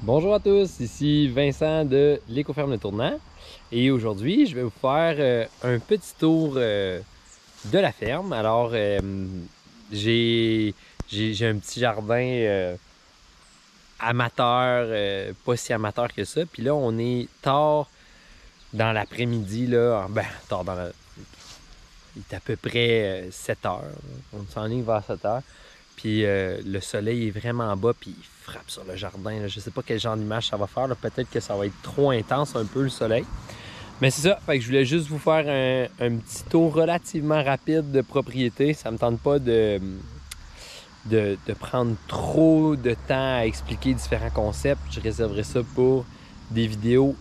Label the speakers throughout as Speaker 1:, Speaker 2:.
Speaker 1: Bonjour à tous, ici Vincent de l'Écoferme Le Tournant et aujourd'hui je vais vous faire un petit tour de la ferme. Alors j'ai un petit jardin amateur, pas si amateur que ça, puis là on est tard dans l'après-midi, là, tard dans la... il est à peu près 7 heures, on s'enligne vers 7 heures. Puis le soleil est vraiment bas, puis il frappe sur le jardin. Là. Je sais pas quel genre d'image ça va faire. Peut-être que ça va être trop intense un peu le soleil. Mais c'est ça. Fait que je voulais juste vous faire un petit tour relativement rapide de propriété. Ça me tente pas de prendre trop de temps à expliquer différents concepts. Je réserverai ça pour des vidéos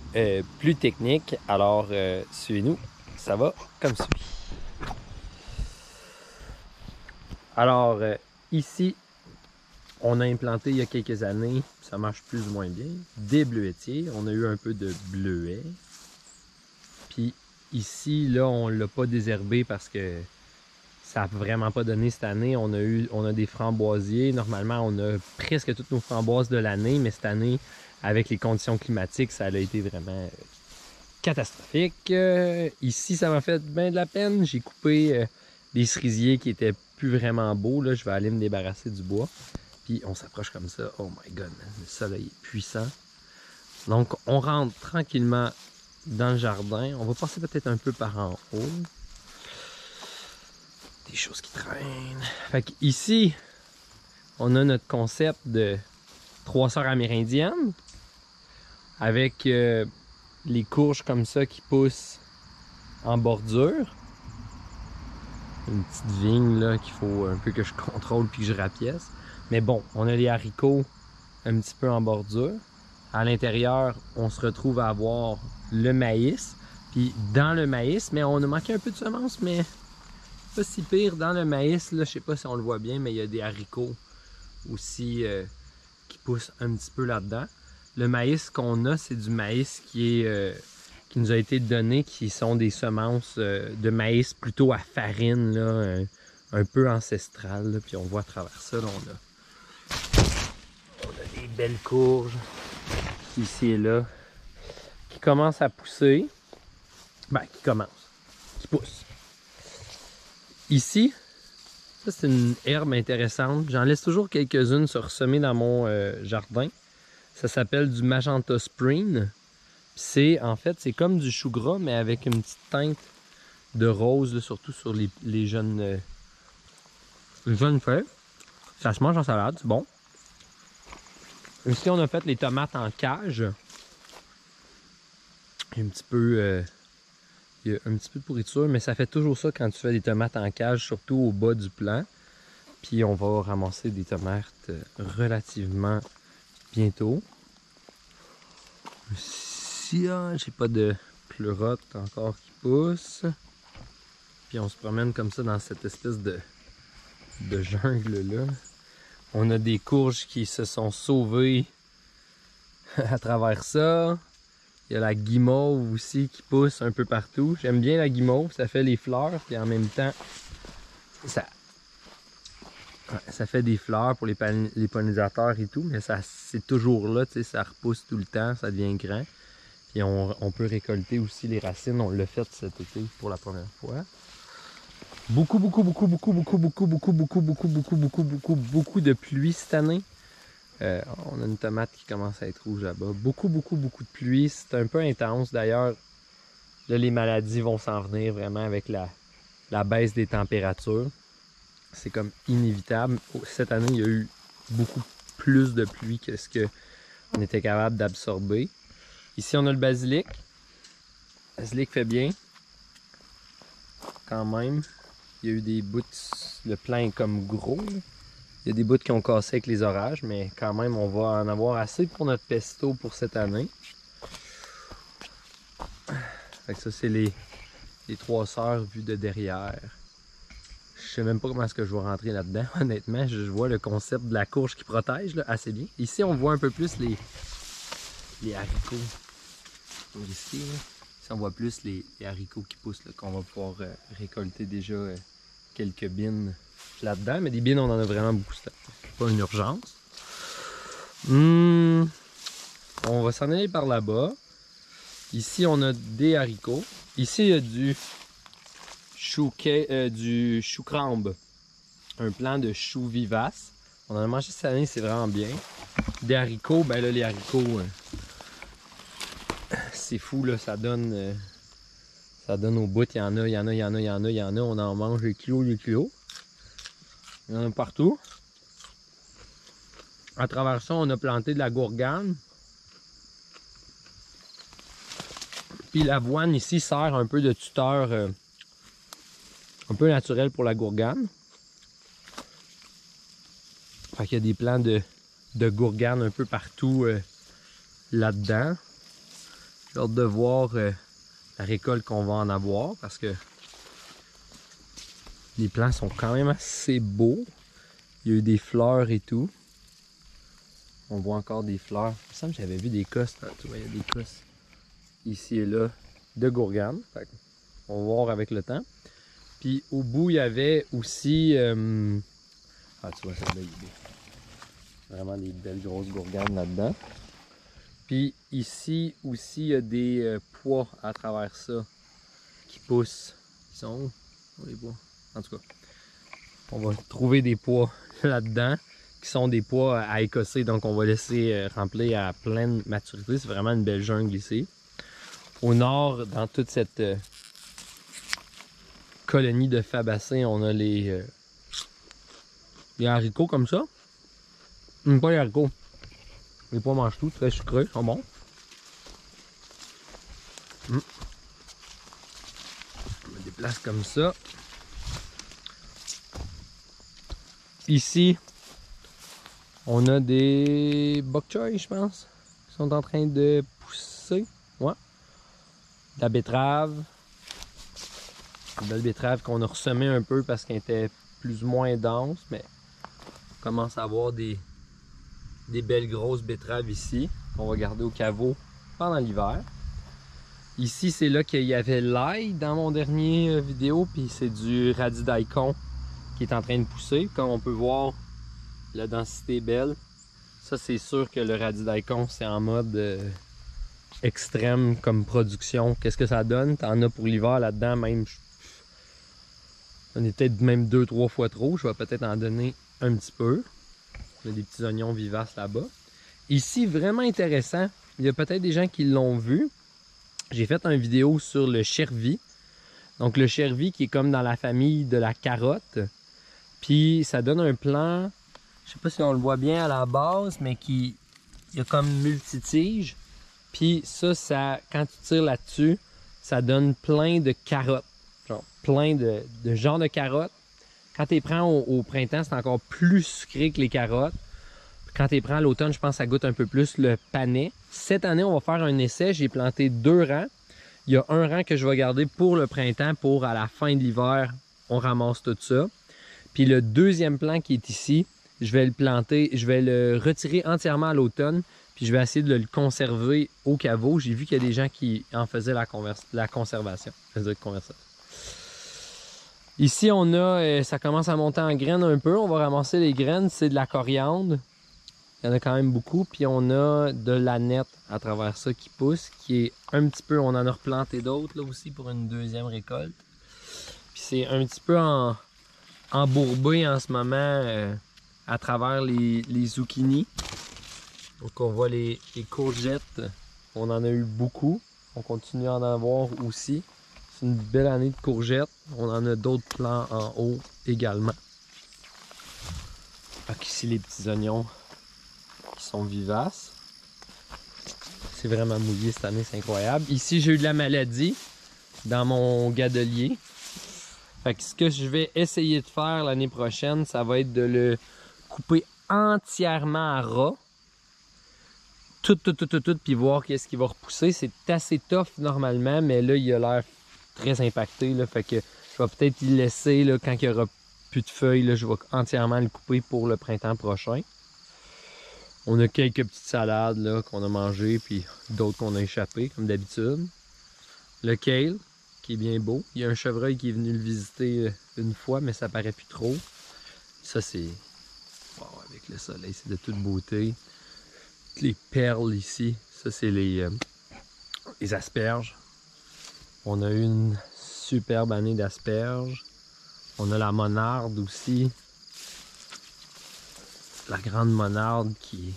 Speaker 1: plus techniques. Alors suivez-nous. Ça va comme suit. Alors ici, on a implanté il y a quelques années, ça marche plus ou moins bien, des bleuetiers. On a eu un peu de bleuets. Puis ici, là, on l'a pas désherbé parce que ça n'a vraiment pas donné cette année. On a des framboisiers. Normalement, on a presque toutes nos framboises de l'année, mais cette année, avec les conditions climatiques, ça a été vraiment catastrophique. Ici, ça m'a fait bien de la peine. J'ai coupé des cerisiers qui étaient plus vraiment beaux. Là, je vais aller me débarrasser du bois. Puis on s'approche comme ça. Oh my god, man. Le soleil est puissant. Donc on rentre tranquillement dans le jardin. On va passer peut-être un peu par en haut. Des choses qui traînent. Fait que ici, on a notre concept de 3 sœurs amérindiennes. Avec les courges comme ça qui poussent en bordure. Une petite vigne là qu'il faut un peu que je contrôle puis que je rapièce. Mais bon, on a les haricots un petit peu en bordure. À l'intérieur, on se retrouve à avoir le maïs. Puis dans le maïs, mais on a manqué un peu de semences, mais pas si pire. Dans le maïs, là, je sais pas si on le voit bien, mais il y a des haricots aussi qui poussent un petit peu là-dedans. Le maïs qu'on a, c'est du maïs qui nous a été donné, qui sont des semences de maïs plutôt à farine, là, un peu ancestrales. Là. Puis on voit à travers ça, là, on a des belles courges ici et là qui commencent à pousser. Qui poussent. Ici, ça c'est une herbe intéressante. J'en laisse toujours quelques-unes se ressemer dans mon jardin. Ça s'appelle du Magenta Spring. En fait, c'est comme du chou gras, mais avec une petite teinte de rose, là, surtout sur les jeunes feuilles. Ça se mange en salade, c'est bon. Ici, on a fait les tomates en cage. Il y a un petit peu, il y a un petit peu de pourriture, mais ça fait toujours ça quand tu fais des tomates en cage, surtout au bas du plant. Puis on va ramasser des tomates relativement bientôt. Ici, j'ai pas de pleurote encore qui pousse. Puis on se promène comme ça dans cette espèce de jungle là. On a des courges qui se sont sauvées à travers ça. Il y a la guimauve aussi qui pousse un peu partout. J'aime bien la guimauve, ça fait les fleurs, puis en même temps, ça fait des fleurs pour les pollinisateurs et tout, mais c'est toujours là, tu sais, ça repousse tout le temps, ça devient grand. Puis on peut récolter aussi les racines, on l'a fait cet été pour la première fois. Beaucoup de pluie cette année. On a une tomate qui commence à être rouge là-bas. Beaucoup de pluie. C'est un peu intense. D'ailleurs, là, les maladies vont s'en venir vraiment avec la baisse des températures. C'est comme inévitable. Cette année, il y a eu beaucoup plus de pluie que ce qu'on était capable d'absorber. Ici, on a le basilic. Le basilic fait bien. Quand même. Il y a eu des bouts. Le plant est comme gros. Il y a des bouts qui ont cassé avec les orages, mais quand même, on va en avoir assez pour notre pesto pour cette année. Fait que ça, c'est les 3 sœurs vues de derrière. Je sais même pas comment est-ce que je vais rentrer là-dedans, honnêtement. Je vois le concept de la courge qui protège là, assez bien. Ici, on voit un peu plus les haricots. Ici, on voit plus les haricots qui poussent, qu'on va pouvoir récolter déjà quelques bines là-dedans. Mais des bines, on en a vraiment beaucoup. C'est pas une urgence. On va s'en aller par là-bas. Ici, on a des haricots. Ici, il y a du chou crambe. Un plant de chou vivace. On en a mangé cette année, c'est vraiment bien. Des haricots, ben là, les haricots, c'est fou, là, ça donne au bout. Il y en a, il y en a, il y en a, il y en a, il y en a. On en mange des kilos, des kilos. Il y en a partout. À travers ça, on a planté de la gourgane. Puis l'avoine ici sert un peu de tuteur un peu naturel pour la gourgane. Fait qu'il y a des plants de gourgane un peu partout là-dedans. J'ai hâte de voir la récolte qu'on va en avoir parce que les plants sont quand même assez beaux. Il y a eu des fleurs et tout. On voit encore des fleurs. Il me semble que j'avais vu des cosses. Tu vois, il y a des cosses ici et là de gourgane. Fait on va voir avec le temps. Puis au bout, il y avait aussi... Ah, tu vois, ça là, il y a vraiment des belles grosses gourganes là-dedans. Puis ici aussi, il y a des pois à travers ça qui poussent. Ils sont où? On les voit. En tout cas, on va trouver des pois là-dedans qui sont des pois à écosser. Donc on va laisser remplir à pleine maturité. C'est vraiment une belle jungle ici. Au nord, dans toute cette colonie de fabacées, on a les haricots comme ça. Pas les haricots. Les pois mangent tout, très sucrés, ils sont bons. On me déplace comme ça. Ici, on a des bok choy, je pense, qui sont en train de pousser. Ouais. De la betterave. Une belle betterave qu'on a ressemée un peu parce qu'elle était plus ou moins dense, mais on commence à avoir des belles grosses betteraves ici qu'on va garder au caveau pendant l'hiver. Ici, c'est là qu'il y avait l'ail dans mon dernier vidéo, puis c'est du radis daikon qui est en train de pousser. Comme on peut voir, la densité est belle. Ça, c'est sûr que le radis daikon, c'est en mode extrême comme production. Qu'est-ce que ça donne? T'en as pour l'hiver là-dedans, même. On est peut-être même 2-3 fois trop. Je vais peut-être en donner un petit peu. Il y a des petits oignons vivaces là-bas. Ici, vraiment intéressant. Il y a peut-être des gens qui l'ont vu. J'ai fait une vidéo sur le chervi. Donc le chervi qui est comme dans la famille de la carotte. Puis ça donne un plant, je sais pas si on le voit bien à la base, mais il y a comme multitige. Puis ça, quand tu tires là-dessus, ça donne plein de carottes. Genre plein de genres de carottes. Quand tu les prends au printemps, c'est encore plus sucré que les carottes. Quand tu les prends à l'automne, je pense que ça goûte un peu plus le panais. Cette année, on va faire un essai. J'ai planté 2 rangs. Il y a un rang que je vais garder pour le printemps, pour à la fin de l'hiver, on ramasse tout ça. Puis le deuxième plant qui est ici, je vais le planter, je vais le retirer entièrement à l'automne. Puis je vais essayer de le conserver au caveau. J'ai vu qu'il y a des gens qui en faisaient la conservation. Ici, on a, ça commence à monter en graines un peu. On va ramasser les graines. C'est de la coriandre. Il y en a quand même beaucoup. Puis on a de l'aneth à travers ça qui pousse, qui est un petit peu... On en a replanté d'autres là aussi pour une deuxième récolte. Puis c'est un petit peu embourbé en ce moment à travers les zucchini. Donc on voit les courgettes. On en a eu beaucoup. On continue à en avoir aussi. C'est une belle année de courgettes. On en a d'autres plants en haut également. Donc ici les petits oignons qui sont vivaces. C'est vraiment mouillé cette année, c'est incroyable. Ici j'ai eu de la maladie dans mon gadelier. Fait que ce que je vais essayer de faire l'année prochaine, ça va être de le couper entièrement à ras. Tout, puis voir qu'est-ce qui va repousser. C'est assez tough normalement, mais là, il a l'air très impacté. Là, fait que je vais peut-être y laisser, là, quand il n'y aura plus de feuilles, là, je vais entièrement le couper pour le printemps prochain. On a quelques petites salades là, qu'on a mangées, puis d'autres qu'on a échappées, comme d'habitude. Le kale, qui est bien beau. Il y a un chevreuil qui est venu le visiter une fois, mais ça paraît plus trop. Ça, c'est... Wow, avec le soleil, c'est de toute beauté. toutes les perles ici. Ça, c'est les asperges. On a eu une superbe année d'asperges. On a la monarde aussi. La grande monarde qui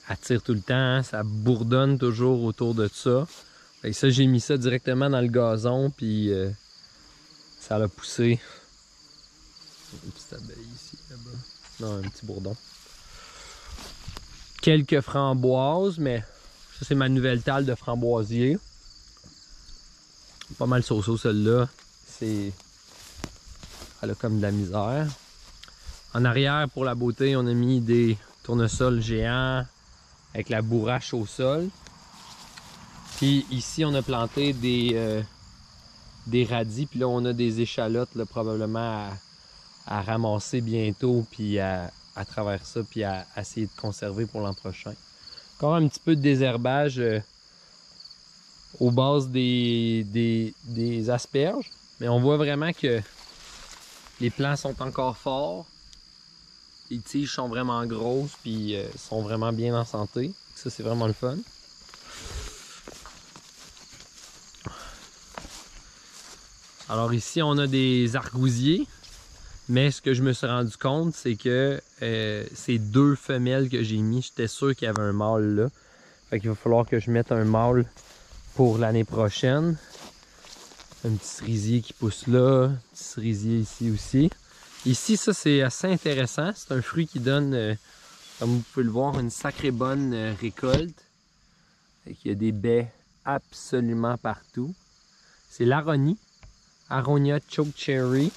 Speaker 1: attire tout le temps. Hein? Ça bourdonne toujours autour de ça. Et ça, j'ai mis ça directement dans le gazon. Puis ça a poussé. Une petite abeille ici, là-bas. Non, un petit bourdon. Quelques framboises, mais ça, c'est ma nouvelle talle de framboisier. Pas mal so-so, celle-là. Elle a comme de la misère. En arrière, pour la beauté, on a mis des tournesols géants avec la bourrache au sol. Puis ici, on a planté des radis. Puis là, on a des échalotes là, probablement à ramasser bientôt. Puis à travers ça, puis à essayer de conserver pour l'an prochain. Encore un petit peu de désherbage aux bases des asperges. Mais on voit vraiment que les plants sont encore forts. Les tiges sont vraiment grosses puis sont vraiment bien en santé. Ça, c'est vraiment le fun. Alors ici, on a des argousiers. Mais ce que je me suis rendu compte, c'est que ces 2 femelles que j'ai mis, j'étais sûr qu'il y avait un mâle là. Fait qu'il va falloir que je mette un mâle pour l'année prochaine. Un petit cerisier qui pousse là, un petit cerisier ici aussi. Ici, ça c'est assez intéressant. C'est un fruit qui donne, comme vous pouvez le voir, une sacrée bonne récolte. Il y a des baies absolument partout. C'est l'aronie, Aronia chokecherry.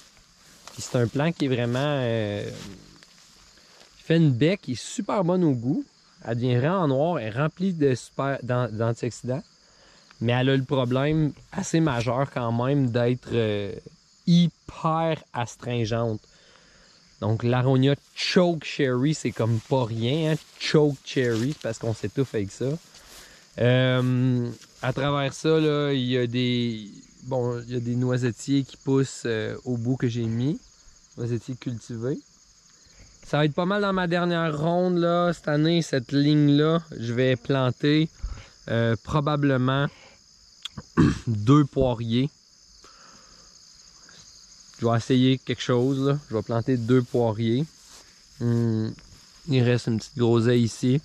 Speaker 1: C'est un plant qui est vraiment... qui fait une baie qui est super bonne au goût. Elle devient vraiment noire, elle est remplie d'antioxydants. Mais elle a le problème assez majeur quand même d'être hyper astringente. Donc l'Aronia chokecherry, c'est comme pas rien. Hein? Chokecherry, parce qu'on s'étouffe avec ça. À travers ça, là, il y a des noisettiers qui poussent au bout que j'ai mis. Noisettiers cultivés. Ça va être pas mal dans ma dernière ronde là. Cette année, cette ligne-là, je vais planter probablement 2 poiriers. Je vais essayer quelque chose là. Je vais planter 2 poiriers. Il reste une petite groseille ici.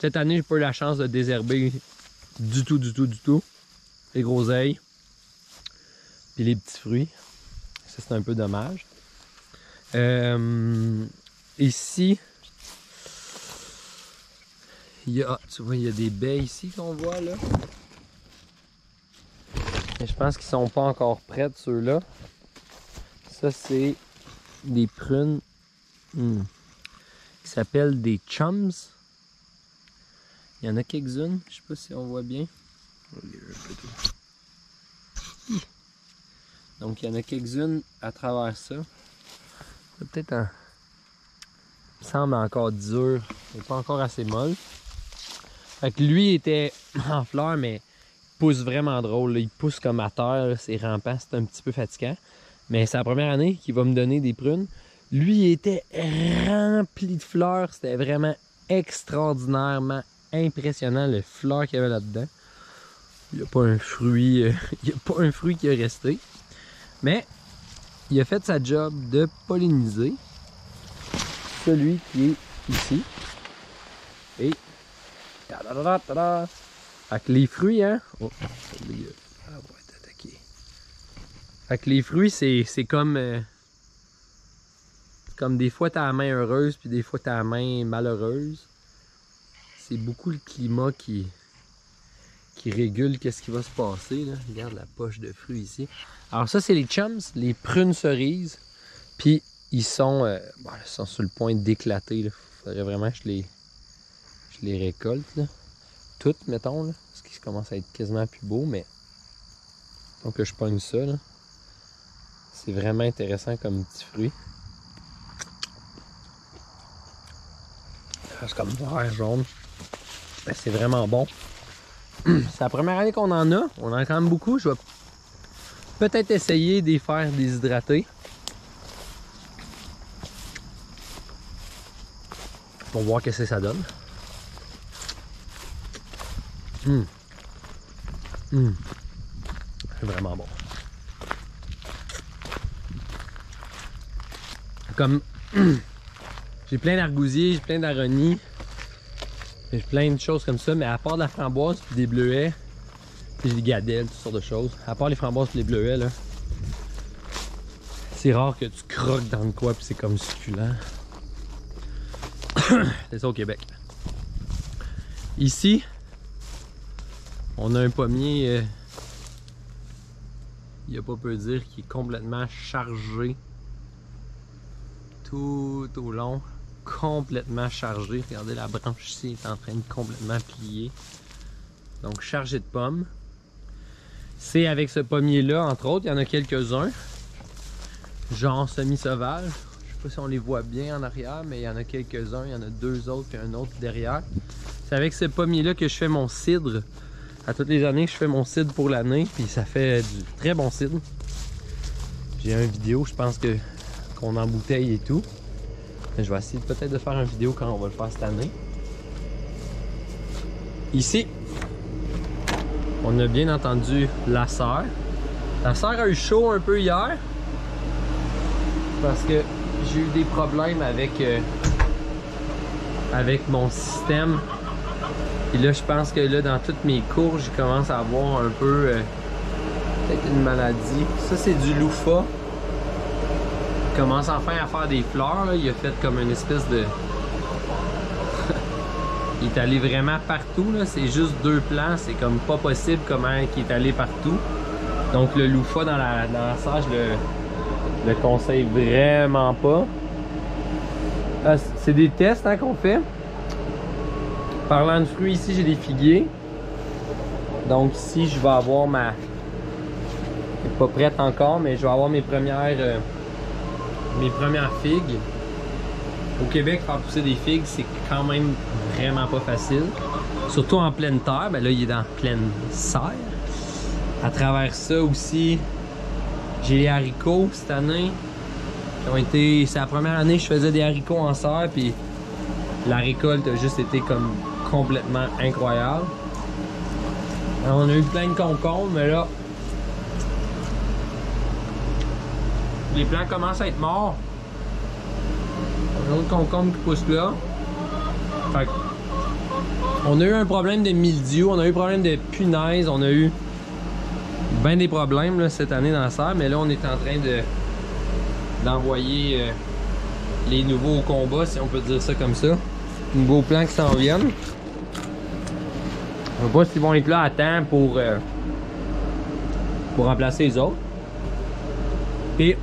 Speaker 1: Cette année, j'ai pas eu la chance de désherber du tout. Les groseilles. Puis les petits fruits. Ça, c'est un peu dommage. Ici, tu vois, il y a des baies ici qu'on voit là. Et je pense qu'ils sont pas encore prêts, ceux-là. Ça, c'est des prunes qui s'appellent des chums. Il y en a quelques-unes. Je sais pas si on voit bien. Donc, il y en a quelques-unes à travers ça. Peut-être un... Il semble encore dur. Il n'est pas encore assez molle. Fait que lui était en fleurs, mais il pousse vraiment drôle. Là. Il pousse comme à terre. C'est rampant. C'est un petit peu fatigant. Mais c'est la première année qu'il va me donner des prunes. Lui, il était rempli de fleurs. C'était vraiment extraordinairement impressionnant, les fleurs qu'il y avait là-dedans. Il n'y a pas un fruit. Il n'y a pas un fruit qui est resté. Mais il a fait sa job de polliniser celui qui est ici. Et fait que les fruits, hein. Oh, va être attaqué. Fait que les fruits, c'est comme des fois t'as la main heureuse, puis des fois t'as la main malheureuse. C'est beaucoup le climat qui régule qu'est-ce qui va se passer. Là. Regarde la poche de fruits ici. Alors ça, c'est les chums, les prunes cerises. Puis ils sont sur le point d'éclater. Il faudrait vraiment que je les récolte. Là. Toutes, mettons. Là, parce qu'ils commencent à être quasiment plus beaux. Mais donc je pogne ça. C'est vraiment intéressant comme petit fruit. C'est comme vert, jaune. Ben, c'est vraiment bon. C'est la première année qu'on en a. On en a quand même beaucoup. Je vais peut-être essayer de les faire déshydrater. Pour voir ce que ça donne. C'est vraiment bon. Comme j'ai plein d'argousiers, j'ai plein d'aronis, j'ai plein de choses comme ça, mais à part de la framboise et des bleuets, j'ai des gadelles, toutes sortes de choses. À part les framboises et les bleuets, là, c'est rare que tu croques dans le quoi puis c'est comme succulent. C'est ça au Québec. Ici, on a un pommier, il n'y a pas peu dire, qui est complètement chargé tout au long, complètement chargé. Regardez, la branche ici est en train de complètement plier. Donc chargé de pommes. C'est avec ce pommier-là, entre autres, il y en a quelques-uns, genre semi-sauvage. Je sais pas si on les voit bien en arrière, mais il y en a quelques-uns. Il y en a deux autres et un autre derrière. C'est avec ce pommier-là que je fais mon cidre. À toutes les années, je fais mon cidre pour l'année, puis ça fait du très bon cidre. J'ai une vidéo, je pense qu'on embouteille et tout. Mais je vais essayer peut-être de faire une vidéo quand on va le faire cette année. Ici, on a bien entendu la serre. La serre a eu chaud un peu hier parce que j'ai eu des problèmes avec mon système. Et là, je pense que là, dans toutes mes courges, je commence à avoir un peu peut-être une maladie. Ça, c'est du louffa. Il commence enfin à faire des fleurs. Là. Il a fait comme une espèce de... Il est allé vraiment partout. C'est juste deux plants. C'est comme pas possible comment il est allé partout. Donc le louffa dans la serre, je le conseille vraiment pas. C'est des tests hein, qu'on fait. Parlant de fruits, ici j'ai des figuiers. Donc ici je vais avoir ma... Je suis pas prête encore, mais je vais avoir mes premières figues. Au Québec, faire pousser des figues, c'est quand même vraiment pas facile. Surtout en pleine terre, ben là il est dans pleine serre. À travers ça aussi, j'ai les haricots cette année. C'est la première année que je faisais des haricots en serre, puis la récolte a juste été comme complètement incroyable. Alors, on a eu plein de concombres, mais là, les plants commencent à être morts. Un autre concombre qui pousse là. Fait que, on a eu un problème de mildiou, on a eu un problème de punaise, on a eu bien des problèmes là, cette année dans la serre, mais là on est en train d'envoyer les nouveaux au combat, si on peut dire ça comme ça. Nouveaux plants qui s'en viennent. Je ne sais pas s'ils vont être là à temps pour remplacer les autres. Et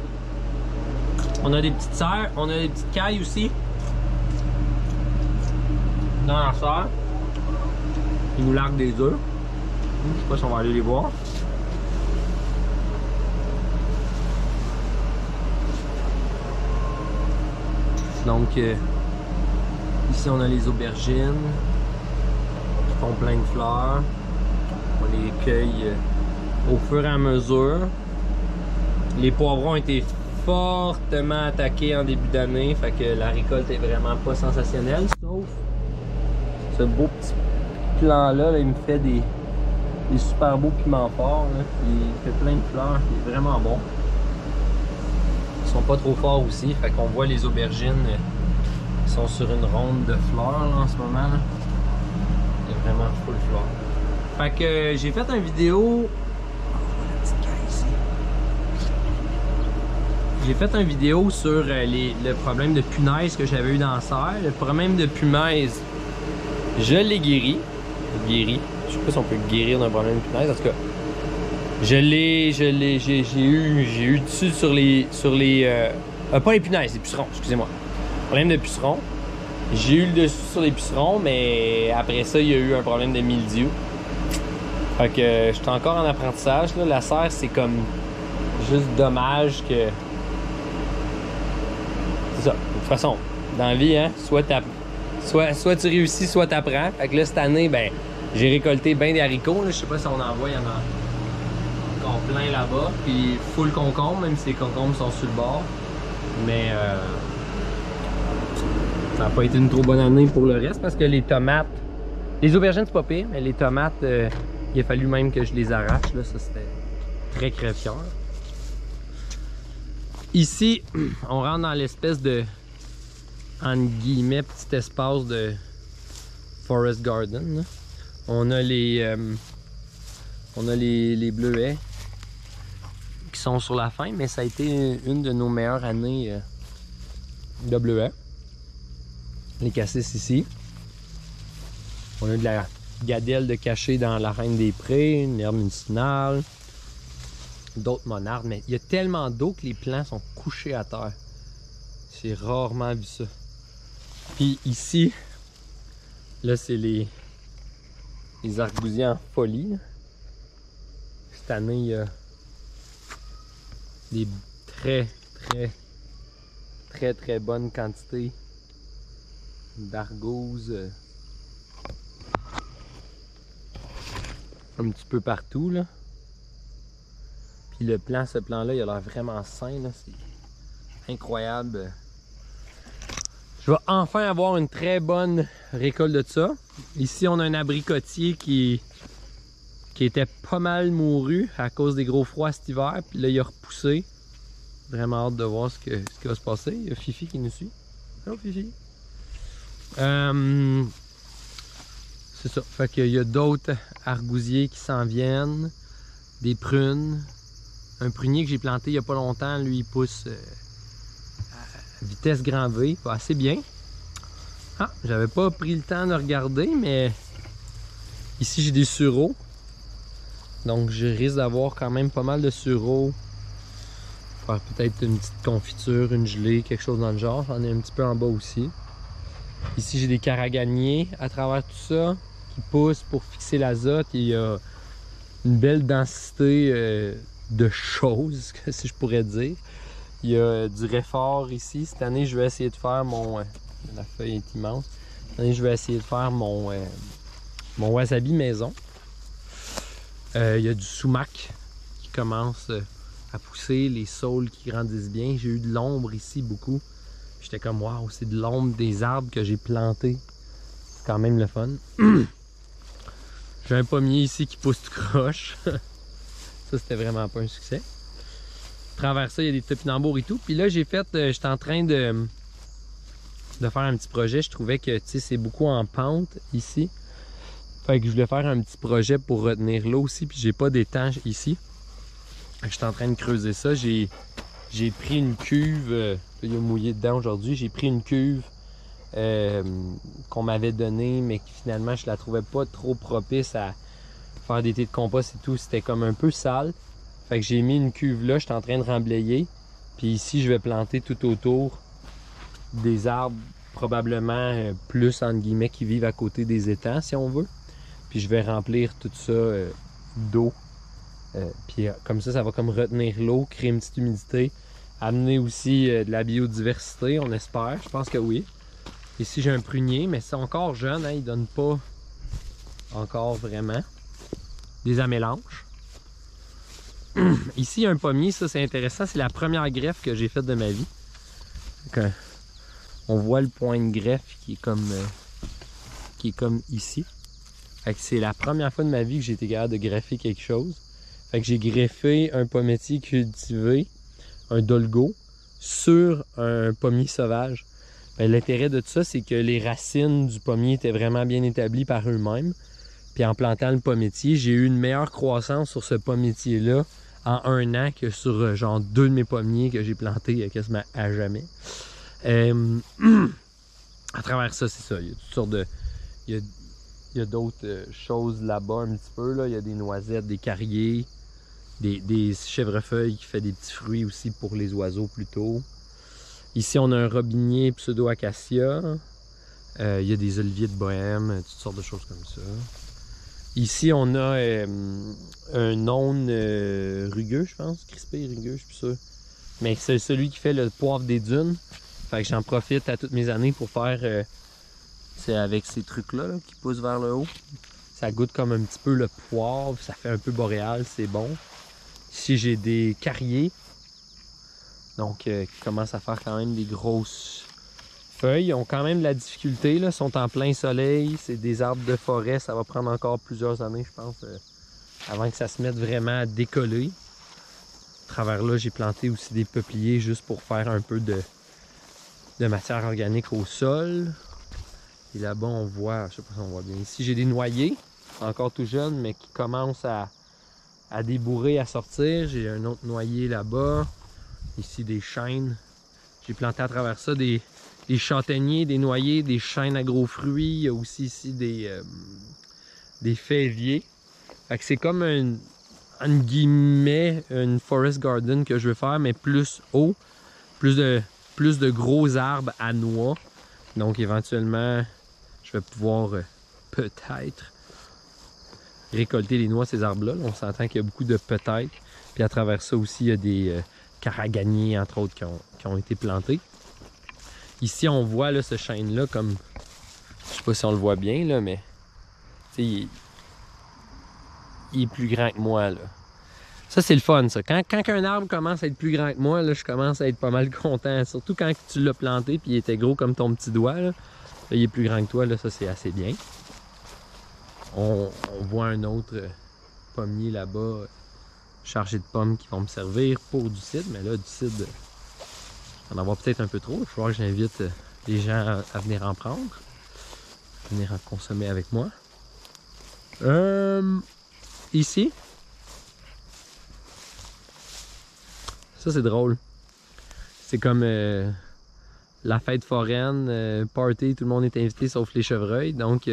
Speaker 1: on a des petites serres, on a des petites cailles aussi dans la serre. Ils nous larguent des œufs. Je sais pas si on va aller les voir. Donc ici on a les aubergines qui font plein de fleurs. On les cueille au fur et à mesure. Les poivrons ont été fortement attaqués en début d'année, fait que la récolte est vraiment pas sensationnelle, sauf ce beau petit plant là, il me fait des super beaux piments forts là. Il fait plein de fleurs, il est vraiment bon. Ils sont pas trop forts aussi, fait qu'on voit les aubergines qui sont sur une ronde de fleurs là, en ce moment là. Il y a vraiment full fleurs. Fait que j'ai fait une vidéo. J'ai fait une vidéo sur le problème de punaise que j'avais eu dans la serre. Le problème de punaise, je l'ai guéri. Je sais pas si on peut guérir d'un problème de punaise. En tout cas, j'ai eu dessus sur les pas les punaises, les pucerons, excusez-moi. Problème de pucerons. J'ai eu le dessus sur les pucerons, mais après ça, il y a eu un problème de mildiou. Fait que je suis encore en apprentissage. Là. La serre, c'est comme juste dommage que... C'est ça. De toute façon, dans la vie, hein, soit tu réussis, soit tu apprends. Fait que là, cette année, ben, j'ai récolté bien des haricots. Là. Je sais pas si on en voit, il y en a encore plein là-bas. Puis full concombre, même si les concombres sont sur le bord. Mais ça n'a pas été une trop bonne année pour le reste parce que les tomates Les aubergines, c'est pas pire, mais les tomates, il a fallu même que je les arrache. Là. Ça, c'était très crève-cœur. Ici, on rentre dans l'espèce de, entre guillemets, petit espace de forest garden. Là. On a les bleuets qui sont sur la fin, mais ça a été une de nos meilleures années de bleuets. Les cassis ici. On a de la gadelle de cachet dans la Reine des Prés, une herbe médicinale, d'autres monardes, mais il y a tellement d'eau que les plants sont couchés à terre. J'ai rarement vu ça. Puis ici, là c'est les argousiers en folie. Là. Cette année, il y a des très bonnes quantités d'argouses un petit peu partout là. Puis le plan, ce plan-là, il a l'air vraiment sain là. C'est incroyable. Je vais enfin avoir une très bonne récolte de ça. Ici, on a un abricotier qui était pas mal mouru à cause des gros froids cet hiver. Puis là, il a repoussé. Vraiment hâte de voir ce qui va se passer. Il y a Fifi qui nous suit. Hello Fifi. C'est ça. Fait qu'il y a d'autres argousiers qui s'en viennent. Des prunes. Un prunier que j'ai planté il n'y a pas longtemps, lui, il pousse à vitesse grand V. Pas assez bien. Ah, j'avais pas pris le temps de regarder, mais ici j'ai des sureaux. Donc je risque d'avoir quand même pas mal de sureaux. Faire peut-être une petite confiture, une gelée, quelque chose dans le genre. J'en ai un petit peu en bas aussi. Ici j'ai des caraganiers à travers tout ça qui poussent pour fixer l'azote. Il y a une belle densité de choses, si je pourrais dire. Il y a du réfort ici. Cette année je vais essayer de faire mon... la feuille est immense. Cette année je vais essayer de faire mon wasabi maison. Il y a du sumac qui commence à pousser, les saules qui grandissent bien. J'ai eu de l'ombre ici beaucoup. J'étais comme waouh, c'est de l'ombre des arbres que j'ai plantés. C'est quand même le fun. J'ai un pommier ici qui pousse tout croche. Ça c'était vraiment pas un succès. À travers ça, il y a des topinambours et tout. Puis là, j'ai fait, j'étais en train de faire un petit projet. Je trouvais que c'est beaucoup en pente ici. Fait que je voulais faire un petit projet pour retenir l'eau aussi. Puis j'ai pas d'étang ici. Je suis en train de creuser ça. J'ai pris une cuve. Il y a mouillé dedans aujourd'hui. J'ai pris une cuve qu'on m'avait donnée, mais qui finalement je la trouvais pas trop propice à faire des thés de compost et tout. C'était comme un peu sale. Fait que j'ai mis une cuve là. Je suis en train de remblayer. Puis ici, je vais planter tout autour des arbres, probablement plus entre guillemets, qui vivent à côté des étangs, si on veut. Puis je vais remplir tout ça d'eau. Puis comme ça va comme retenir l'eau, créer une petite humidité, amener aussi de la biodiversité, on espère. Je pense que oui. Ici, j'ai un prunier, mais c'est encore jeune, hein, il donne pas encore vraiment. Des amélanches. Ici, il y a un pommier, ça c'est intéressant. C'est la première greffe que j'ai faite de ma vie. Donc, on voit le point de greffe qui est comme ici. C'est la première fois de ma vie que j'ai été capable de greffer quelque chose. Fait que j'ai greffé un pommier cultivé, un dolgo, sur un pommier sauvage. L'intérêt de tout ça, c'est que les racines du pommier étaient vraiment bien établies par eux-mêmes. Puis en plantant le pommier, j'ai eu une meilleure croissance sur ce pommier-là en 1 an que sur genre 2 de mes pommiers que j'ai plantés quasiment à jamais. À travers ça, c'est ça. Il y a toutes sortes de... Il y a d'autres choses là-bas un petit peu. Là. Il y a des noisettes, des carriers, des chèvrefeuilles qui fait des petits fruits aussi pour les oiseaux plutôt. Ici, on a un robinier pseudo-acacia. Il y a des oliviers de bohème, toutes sortes de choses comme ça. Ici, on a un aune rugueux, je pense. Crispé rugueux, je suis plus sûr. Mais c'est celui qui fait le poivre des dunes. Fait que j'en profite à toutes mes années pour faire... c'est avec ces trucs-là là, qui poussent vers le haut. Ça goûte comme un petit peu le poivre. Ça fait un peu boréal, c'est bon. Ici, j'ai des carriers. Donc, qui commencent à faire quand même des grosses feuilles ont quand même de la difficulté, là, sont en plein soleil, c'est des arbres de forêt, ça va prendre encore plusieurs années, je pense, avant que ça se mette vraiment à décoller. À travers là, j'ai planté aussi des peupliers juste pour faire un peu de matière organique au sol. Et là-bas, on voit, je sais pas si on voit bien, ici j'ai des noyers, encore tout jeunes, mais qui commencent à débourrer, à sortir. J'ai un autre noyer là-bas. Ici, des chênes. J'ai planté à travers ça des châtaigniers, des noyers, des chênes à gros fruits. Il y a aussi ici des fèviers. Fait que c'est comme en guillemets, une forest garden que je veux faire, mais plus haut. Plus de gros arbres à noix. Donc, éventuellement, je vais pouvoir peut-être récolter les noix de ces arbres-là. On s'entend qu'il y a beaucoup de peut-être. Puis à travers ça aussi, il y a des caraganiers, entre autres, qui ont été plantés. Ici, on voit là, ce chêne-là comme... Je sais pas si on le voit bien, là, mais... Il est plus grand que moi, là. Ça, c'est le fun, ça. Quand un arbre commence à être plus grand que moi, là, je commence à être pas mal content. Surtout quand tu l'as planté puis il était gros comme ton petit doigt. Là, il est plus grand que toi, là, ça, c'est assez bien. On voit un autre pommier là-bas chargé de pommes qui vont me servir pour du cidre. Mais là, du cidre, je vais en avoir peut-être un peu trop. Il va falloir que j'invite les gens à venir en prendre. À venir en consommer avec moi. Ici. Ça, c'est drôle. C'est comme la fête foraine, party, tout le monde est invité sauf les chevreuils. Donc,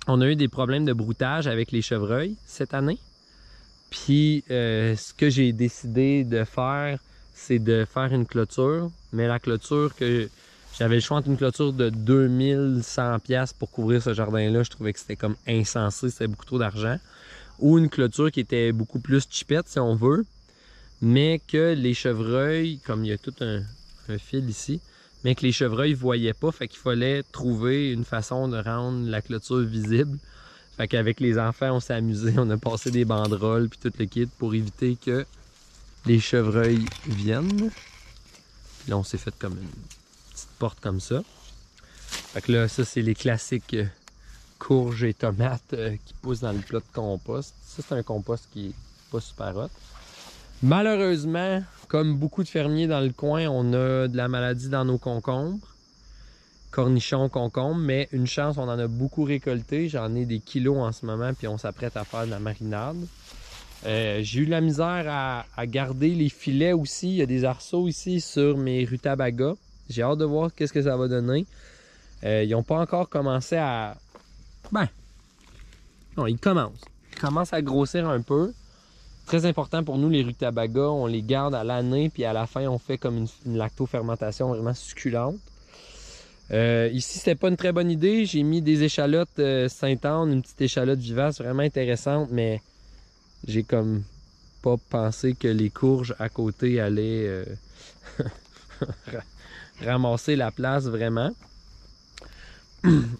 Speaker 1: on a eu des problèmes de broutage avec les chevreuils cette année. Puis, ce que j'ai décidé de faire, c'est de faire une clôture. Mais la clôture que j'avais le choix entre une clôture de 2100$ pour couvrir ce jardin-là, je trouvais que c'était comme insensé, c'était beaucoup trop d'argent. Ou une clôture qui était beaucoup plus cheapette, si on veut. Mais que les chevreuils, comme il y a tout un fil ici, mais que les chevreuils ne voyaient pas, fait qu'il fallait trouver une façon de rendre la clôture visible. Fait qu'avec les enfants, on s'est amusé, on a passé des banderoles puis tout le kit pour éviter que les chevreuils viennent. Puis là, on s'est fait comme une petite porte comme ça. Fait que là, ça, c'est les classiques courges et tomates qui poussent dans le plat de compost. Ça, c'est un compost qui est pas super hot. Malheureusement, comme beaucoup de fermiers dans le coin, on a de la maladie dans nos concombres. Cornichons, concombres, mais une chance, on en a beaucoup récolté. J'en ai des kilos en ce moment, puis on s'apprête à faire de la marinade. J'ai eu de la misère à garder les filets aussi. Il y a des arceaux ici sur mes rutabagas. J'ai hâte de voir qu'est-ce que ça va donner. Ils n'ont pas encore commencé à... Ben, non, ils commencent. Ils commencent à grossir un peu. Très important pour nous, les rutabagas, on les garde à l'année, puis à la fin, on fait comme une lactofermentation vraiment succulente. Ici, c'était pas une très bonne idée. J'ai mis des échalotes Sainte-Anne, une petite échalote vivace vraiment intéressante, mais j'ai comme pas pensé que les courges à côté allaient ramasser la place vraiment.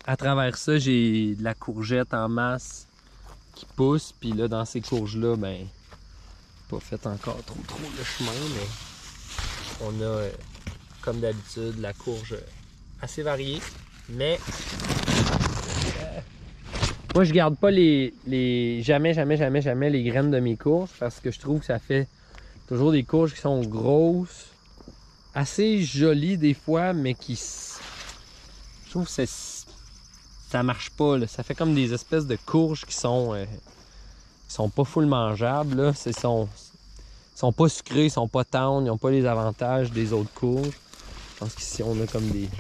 Speaker 1: À travers ça, j'ai de la courgette en masse qui pousse, puis là, dans ces courges-là, ben, pas fait encore trop le chemin, mais on a, comme d'habitude, la courge assez variée, mais moi, je garde pas jamais les graines de mes courges parce que je trouve que ça fait toujours des courges qui sont grosses, assez jolies des fois, mais qui... Je trouve que ça marche pas, là. Ça fait comme des espèces de courges qui sont pas full mangeables, là. Ils sont pas sucrés, ils sont pas tendres, ils n'ont pas les avantages des autres courges. Je pense qu'ici, on a comme des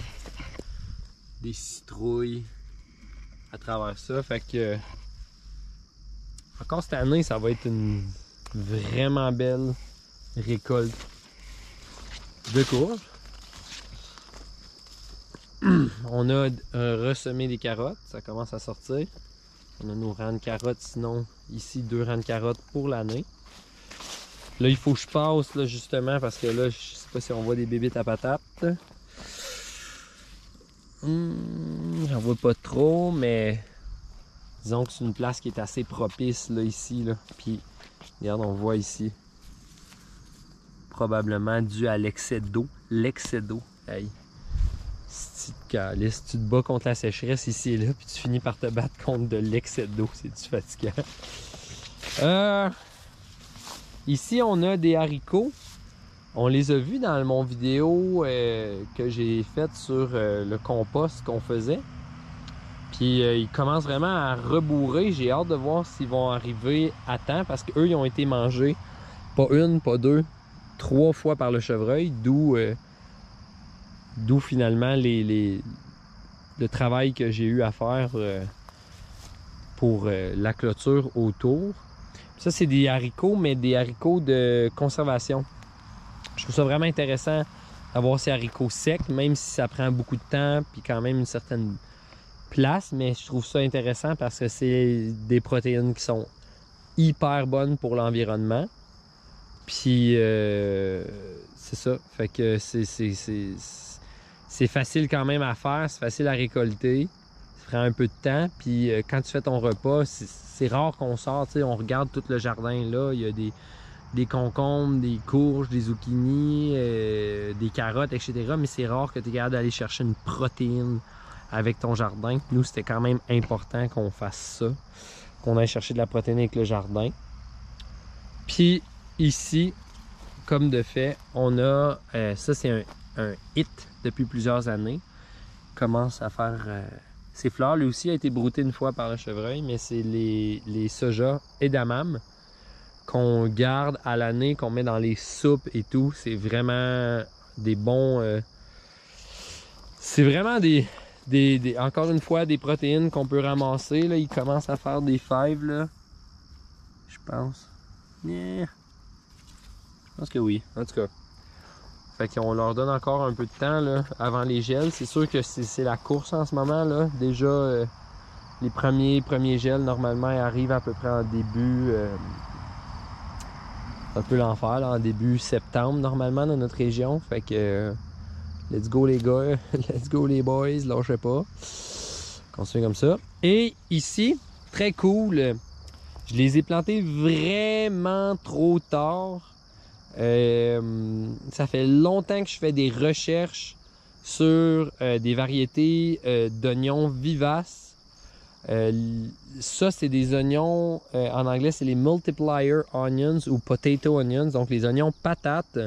Speaker 1: citrouilles à travers ça. Fait que encore cette année, ça va être une vraiment belle récolte de courges. On a ressemé des carottes, ça commence à sortir. On a nos rangs de carottes, sinon ici 2 rangs de carottes pour l'année. Là, il faut que je passe là, justement parce que là, je sais pas si on voit des bébites à patates. J'en vois pas trop, mais disons que c'est une place qui est assez propice là, ici. Là. Puis, regarde, on voit ici. Probablement dû à l'excès d'eau. L'excès d'eau. Hey. Si tu te bats contre la sécheresse ici et là, puis tu finis par te battre contre de l'excès d'eau, c'est-tu fatigant? Ici, on a des haricots. On les a vus dans mon vidéo que j'ai faite sur le compost qu'on faisait. Puis ils commencent vraiment à rebourrer. J'ai hâte de voir s'ils vont arriver à temps parce qu'eux, ils ont été mangés pas une, pas deux, 3 fois par le chevreuil, d'où finalement le travail que j'ai eu à faire pour la clôture autour. Ça, c'est des haricots, mais des haricots de conservation. Je trouve ça vraiment intéressant d'avoir ces haricots secs, même si ça prend beaucoup de temps puis quand même une certaine place, mais je trouve ça intéressant parce que c'est des protéines qui sont hyper bonnes pour l'environnement. Puis c'est ça, fait que c'est facile quand même à faire, c'est facile à récolter, ça prend un peu de temps, puis quand tu fais ton repas, c'est rare qu'on sort, tu sais, on regarde tout le jardin là, il y a des concombres, des courges, des zucchinis, des carottes, etc. Mais c'est rare que tu es capable d'aller chercher une protéine avec ton jardin. Nous, c'était quand même important qu'on fasse ça, qu'on aille chercher de la protéine avec le jardin. Puis ici, comme de fait, on a, ça c'est un hit depuis plusieurs années. Il commence à faire ses fleurs. Lui aussi a été brouté une fois par le chevreuil, mais c'est les soja edamame qu'on garde à l'année, qu'on met dans les soupes et tout. C'est vraiment des bons... c'est vraiment encore une fois, des protéines qu'on peut ramasser. Là. Ils commencent à faire des fèves, là. Je pense. Yeah. Je pense que oui, en tout cas. Fait qu'on leur donne encore un peu de temps là, avant les gels. C'est sûr que c'est la course en ce moment. Là. Déjà, les premiers gels, normalement, ils arrivent à peu près en début... un peu l'enfer, là, en début septembre, normalement, dans notre région. Fait que... let's go les gars, let's go les boys, lâchez pas. Continuez comme ça. Et ici, très cool, je les ai plantés vraiment trop tard. Ça fait longtemps que je fais des recherches sur des variétés d'oignons vivaces. Ça, c'est des oignons, en anglais, c'est les multiplier onions ou potato onions, donc les oignons patates.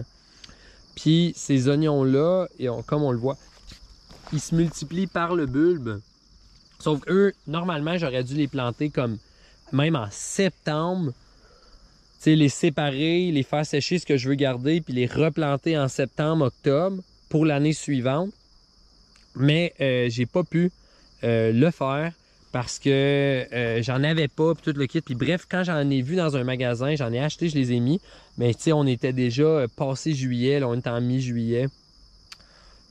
Speaker 1: Puis ces oignons-là, comme on le voit, ils se multiplient par le bulbe. Sauf qu'eux, normalement, j'aurais dû les planter comme même en septembre. Tu sais, les séparer, les faire sécher ce que je veux garder, puis les replanter en septembre, octobre pour l'année suivante. Mais j'ai pas pu le faire parce que j'en avais pas, puis tout le kit. Puis bref, quand j'en ai vu dans un magasin, j'en ai acheté, je les ai mis. Mais tu sais, on était déjà passé juillet, là, on était en mi-juillet.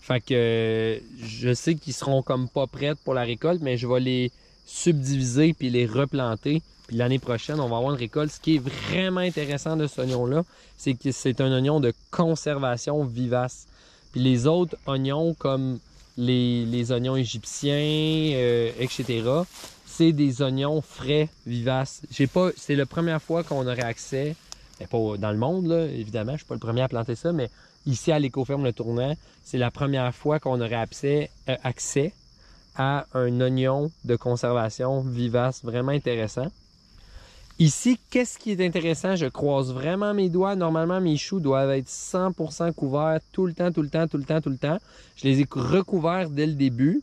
Speaker 1: Fait que je sais qu'ils seront comme pas prêts pour la récolte, mais je vais les subdiviser puis les replanter. Puis l'année prochaine, on va avoir une récolte. Ce qui est vraiment intéressant de cet oignon-là, c'est que c'est un oignon de conservation vivace. Puis les autres oignons, comme les oignons égyptiens, etc., c'est des oignons frais, vivaces. C'est la première fois qu'on aurait accès, mais pas dans le monde, là, évidemment, je suis pas le premier à planter ça, mais ici à l'écoferme Le Tournant, c'est la première fois qu'on aurait accès à un oignon de conservation vivace, vraiment intéressant. Ici, qu'est-ce qui est intéressant? Je croise vraiment mes doigts. Normalement, mes choux doivent être 100% couverts tout le temps. Je les ai recouverts dès le début.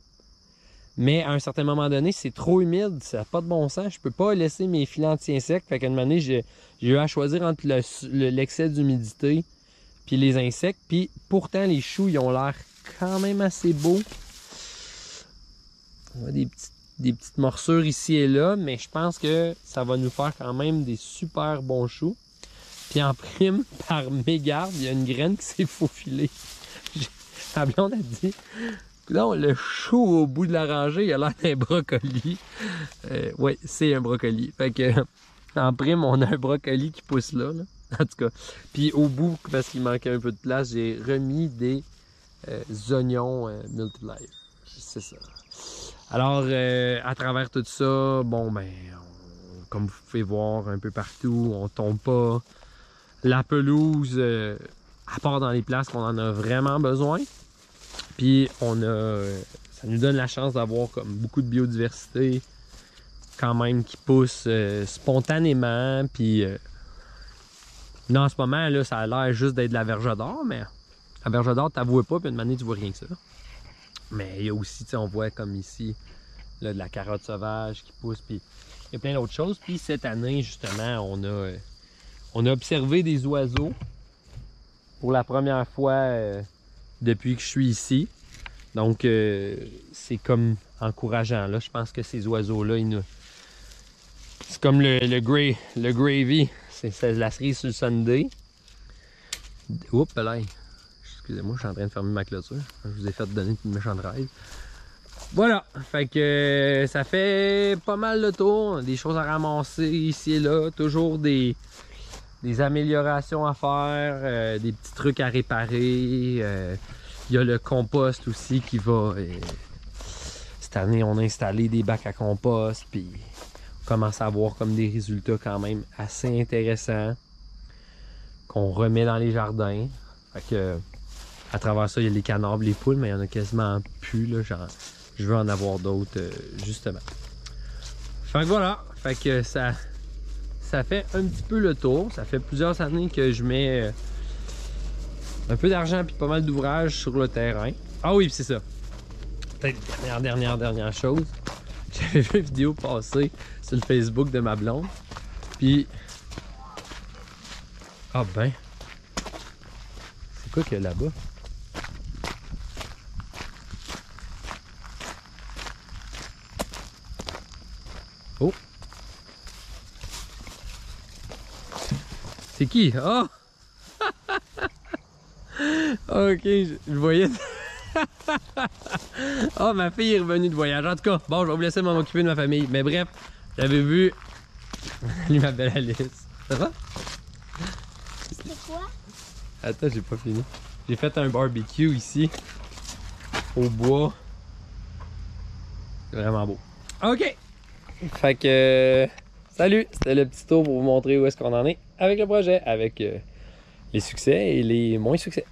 Speaker 1: Mais à un certain moment donné, c'est trop humide. Ça n'a pas de bon sens. Je peux pas laisser mes filets anti-insectes. Fait qu'à un moment donné, j'ai eu à choisir entre l'excès d'humidité puis les insectes. Puis pourtant, les choux, ils ont l'air quand même assez beaux. On voit des petites morsures ici et là, mais je pense que ça va nous faire quand même des super bons choux. Puis en prime, par mégarde, il y a une graine qui s'est faufilée. Ma blonde a dit, non, le chou au bout de la rangée, il a l'air d'un brocoli. Oui, c'est un brocoli. Fait que en prime, on a un brocoli qui pousse là. En tout cas. Puis au bout, parce qu'il manquait un peu de place, j'ai remis des oignons multiplier. C'est ça. Alors, à travers tout ça, bon, ben, comme vous pouvez voir un peu partout, on tombe pas. La pelouse, à part dans les places qu'on en a vraiment besoin. Puis ça nous donne la chance d'avoir comme beaucoup de biodiversité quand même qui pousse spontanément. Puis là, en ce moment, là, ça a l'air juste d'être de la verge d'or, mais la verge d'or, tu la vois pas, puis une année, tu vois rien que ça. Mais il y a aussi, on voit comme ici, là, de la carotte sauvage qui pousse, puis il y a plein d'autres choses. Puis cette année, justement, on a observé des oiseaux pour la première fois depuis que je suis ici. Donc, c'est comme encourageant. Là, je pense que ces oiseaux-là, c'est comme le gravy. C'est la cerise sur le sundae. Oups, là. Excusez-moi, je suis en train de fermer ma clôture. Je vous ai fait donner une méchante rêve. Voilà, fait que ça fait pas mal de tour, des choses à ramasser ici et là, toujours des améliorations à faire, des petits trucs à réparer. Il y a le compost aussi qui va... cette année, on a installé des bacs à compost, puis on commence à avoir comme des résultats quand même assez intéressants qu'on remet dans les jardins. Fait que, à travers ça, il y a les canards, les poules, mais il y en a quasiment plus, là, genre... Je veux en avoir d'autres, justement. Fait que voilà. Fait que ça fait un petit peu le tour. Ça fait plusieurs années que je mets un peu d'argent puis pas mal d'ouvrages sur le terrain. Ah oui, c'est ça. Peut-être dernière chose. J'avais vu une vidéo passer sur le Facebook de ma blonde. Puis... Ah ben... C'est quoi qu'il y a là-bas? Oh! C'est qui? Oh! Ok, je voyais... Oh, ma fille est revenue de voyage. En tout cas, bon, je vais vous laisser m'en occuper de ma famille. Mais bref, j'avais vu... Salut ma belle Alice. Ça va?
Speaker 2: C'est quoi?
Speaker 1: Attends, j'ai pas fini. J'ai fait un barbecue ici, au bois. C'est vraiment beau. Ok! Fait que... salut! C'était le petit tour pour vous montrer où est-ce qu'on en est avec le projet, avec les succès et les moins succès.